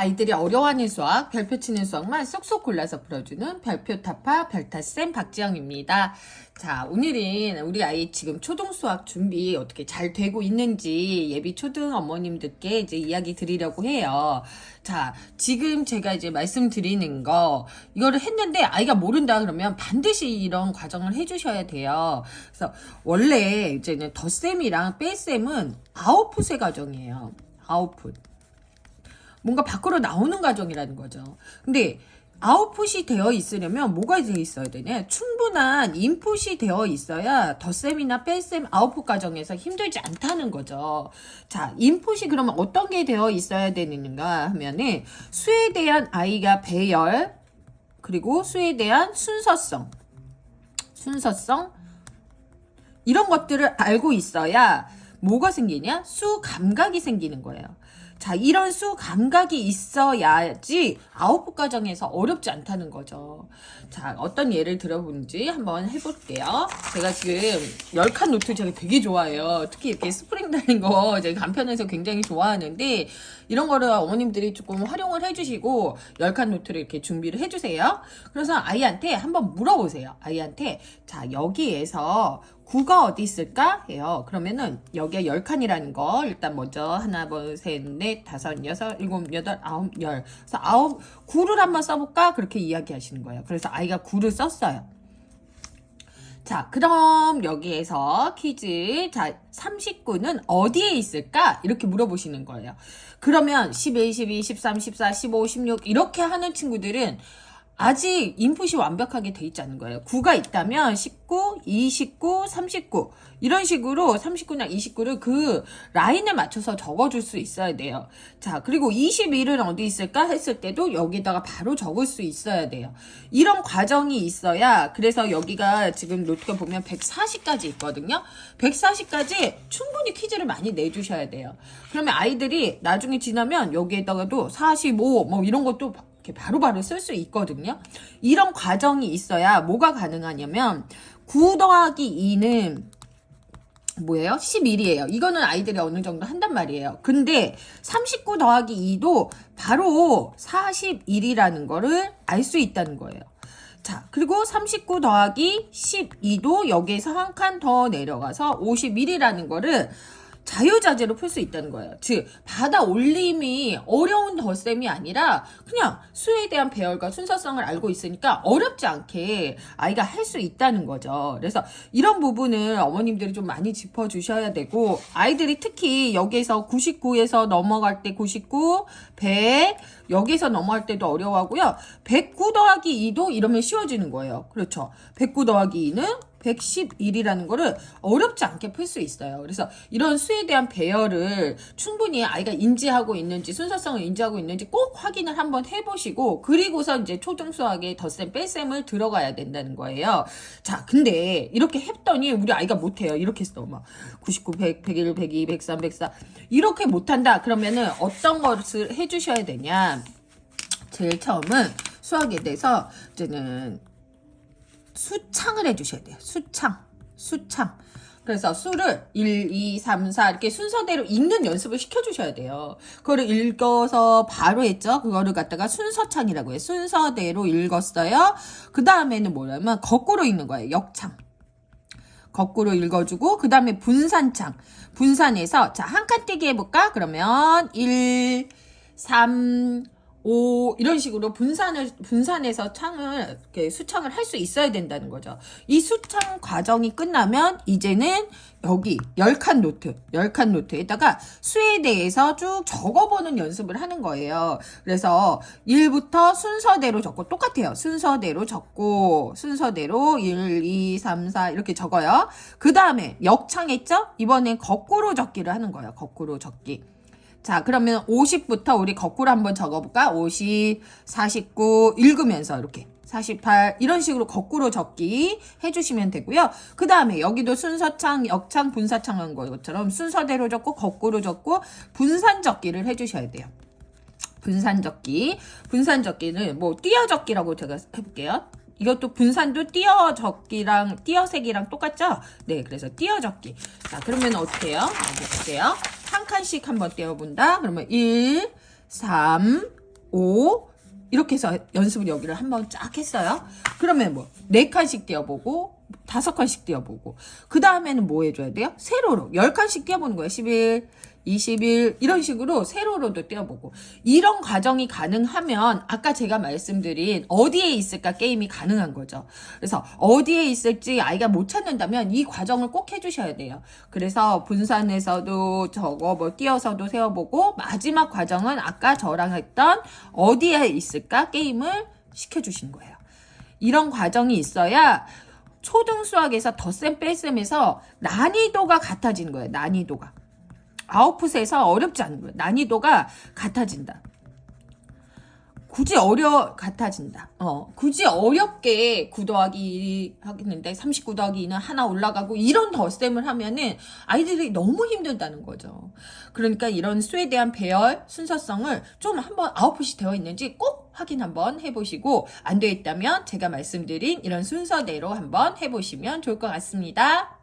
아이들이 어려워하는 수학, 별표 치는 수학만 쏙쏙 골라서 풀어주는 별표 타파 별타쌤 박지영입니다. 자, 오늘은 우리 아이 지금 초등 수학 준비 어떻게 잘 되고 있는지 예비 초등 어머님들께 이제 이야기 드리려고 해요. 자, 지금 제가 이제 말씀드리는 거, 이거를 했는데 아이가 모른다 그러면 반드시 이런 과정을 해주셔야 돼요. 그래서 원래 이제는 덧셈이랑 뺄셈은 아웃풋의 과정이에요. 아웃풋. 뭔가 밖으로 나오는 과정이라는 거죠. 근데 아웃풋이 되어 있으려면 뭐가 되어 있어야 되냐? 충분한 인풋이 되어 있어야 덧셈이나 뺄셈 아웃풋 과정에서 힘들지 않다는 거죠. 자, 인풋이 그러면 어떤 게 되어 있어야 되는가 하면은 수에 대한 아이가 배열, 그리고 수에 대한 순서성 이런 것들을 알고 있어야 뭐가 생기냐? 수 감각이 생기는 거예요. 자, 이런 수 감각이 있어야지 아웃풋 과정에서 어렵지 않다는 거죠. 자, 어떤 예를 들어본지 한번 해볼게요. 제가 지금 10칸 노트 제가 되게 좋아해요. 특히 이렇게 스프링 달린 거 제가 간편해서 굉장히 좋아하는데, 이런 거를 어머님들이 조금 활용을 해주시고 10칸 노트를 이렇게 준비를 해주세요. 그래서 아이한테 한번 물어보세요. 아이한테, 자, 여기에서 9가 어디 있을까? 해요. 그러면은 여기에 10칸이라는 거 일단 먼저 하나, 둘, 셋, 넷, 다섯, 여섯, 일곱, 여덟, 아홉, 열. 그래서 9를 한번 써볼까? 그렇게 이야기하시는 거예요. 그래서 아이가 9를 썼어요. 자, 그럼 여기에서 퀴즈. 자, 39는 어디에 있을까? 이렇게 물어보시는 거예요. 그러면 11, 12, 13, 14, 15, 16 이렇게 하는 친구들은 아직 인풋이 완벽하게 돼 있지 않은 거예요. 9가 있다면 19, 29, 39 이런 식으로 39나 29를 그 라인에 맞춰서 적어줄 수 있어야 돼요. 자, 그리고 21은 어디 있을까 했을 때도 여기다가 바로 적을 수 있어야 돼요. 이런 과정이 있어야, 그래서 여기가 지금 노트가 보면 140까지 있거든요. 140까지 충분히 퀴즈를 많이 내주셔야 돼요. 그러면 아이들이 나중에 지나면 여기에다가도 45 뭐 이런 것도 바로바로 쓸 수 있거든요. 이런 과정이 있어야 뭐가 가능하냐면 9 더하기 2는 뭐예요? 11이에요. 이거는 아이들이 어느 정도 한단 말이에요. 근데 39 더하기 2도 바로 41이라는 거를 알 수 있다는 거예요. 자, 그리고 39 더하기 12도 여기에서 한 칸 더 내려가서 51이라는 거를 자유자재로 풀 수 있다는 거예요. 즉, 받아 올림이 어려운 덧셈이 아니라 그냥 수에 대한 배열과 순서성을 알고 있으니까 어렵지 않게 아이가 할 수 있다는 거죠. 그래서 이런 부분을 어머님들이 좀 많이 짚어주셔야 되고, 아이들이 특히 여기에서 99에서 넘어갈 때 99, 100 여기에서 넘어갈 때도 어려워하고요. 109 더하기 2도 이러면 쉬워지는 거예요. 그렇죠. 109 더하기 2는 111이라는 거를 어렵지 않게 풀 수 있어요. 그래서 이런 수에 대한 배열을 충분히 아이가 인지하고 있는지, 순서성을 인지하고 있는지 꼭 확인을 한번 해보시고, 그리고서 이제 초등 수학에 덧셈, 뺄셈을 들어가야 된다는 거예요. 자, 근데 이렇게 했더니 우리 아이가 못해요. 이렇게 써. 막 99, 100, 101, 102, 103, 104 이렇게 못한다. 그러면은 어떤 것을 해주셔야 되냐. 제일 처음은 수학에 대해서 이제는 수창을 해주셔야 돼요. 수창. 그래서 수를 1, 2, 3, 4 이렇게 순서대로 읽는 연습을 시켜주셔야 돼요. 그거를 읽어서 바로 했죠. 그거를 갖다가 순서창이라고 해요. 순서대로 읽었어요. 그 다음에는 뭐냐면 거꾸로 읽는 거예요. 역창. 거꾸로 읽어주고, 그 다음에 분산창. 분산해서, 자, 한 칸 떼기 해볼까? 그러면 1, 3, 5 이런 식으로 분산해서 창을 이렇게 수창을 할 수 있어야 된다는 거죠. 이 수창 과정이 끝나면 이제는 여기 10칸 노트에다가 수에 대해서 쭉 적어보는 연습을 하는 거예요. 그래서 1부터 순서대로 적고, 똑같아요. 순서대로 적고, 순서대로 1, 2, 3, 4 이렇게 적어요. 그 다음에 역창했죠? 이번엔 거꾸로 적기를 하는 거예요. 거꾸로 적기. 자, 그러면 50부터 우리 거꾸로 한번 적어볼까? 50, 49 읽으면서 이렇게 48 이런 식으로 거꾸로 적기 해주시면 되고요. 그 다음에 여기도 순서창, 역창, 분사창 한 것처럼 순서대로 적고 거꾸로 적고 분산 적기를 해주셔야 돼요. 분산 적기는 뭐 띄어 적기라고 제가 해볼게요. 이것도 분산도 띄어 적기랑 띄어 세기랑 똑같죠? 네, 그래서 띄어 적기. 자, 그러면 어떻게 해요? 볼게요. 한 칸씩 한번 떼어본다. 그러면 1, 3, 5 이렇게 해서 연습을 여기를 한번 쫙 했어요. 그러면 뭐 4칸씩 띄워보고 5칸씩 띄워보고 그 다음에는 뭐 해줘야 돼요? 세로로 10칸씩 띄워보는 거예요. 11, 21 이런 식으로 세로로도 띄워보고 이런 과정이 가능하면 아까 제가 말씀드린 어디에 있을까 게임이 가능한 거죠. 그래서 어디에 있을지 아이가 못 찾는다면 이 과정을 꼭 해주셔야 돼요. 그래서 분산해서도 저거 뭐 띄어서도 세워보고 마지막 과정은 아까 저랑 했던 어디에 있을까 게임을 시켜주신 거예요. 이런 과정이 있어야 초등수학에서 덧셈 뺄셈에서 난이도가 같아지는 거예요. 난이도가. 아웃풋에서 어렵지 않은 거예요. 난이도가 같아진다. 같아진다. 굳이 어렵게 9 더하기 1 하겠는데 39 더하기 2는 하나 올라가고 이런 덧셈을 하면은 아이들이 너무 힘들다는 거죠. 그러니까 이런 수에 대한 배열, 순서성을 좀 한번 아웃풋이 되어 있는지 꼭 확인 한번 해보시고 안 되어 있다면 제가 말씀드린 이런 순서대로 한번 해보시면 좋을 것 같습니다.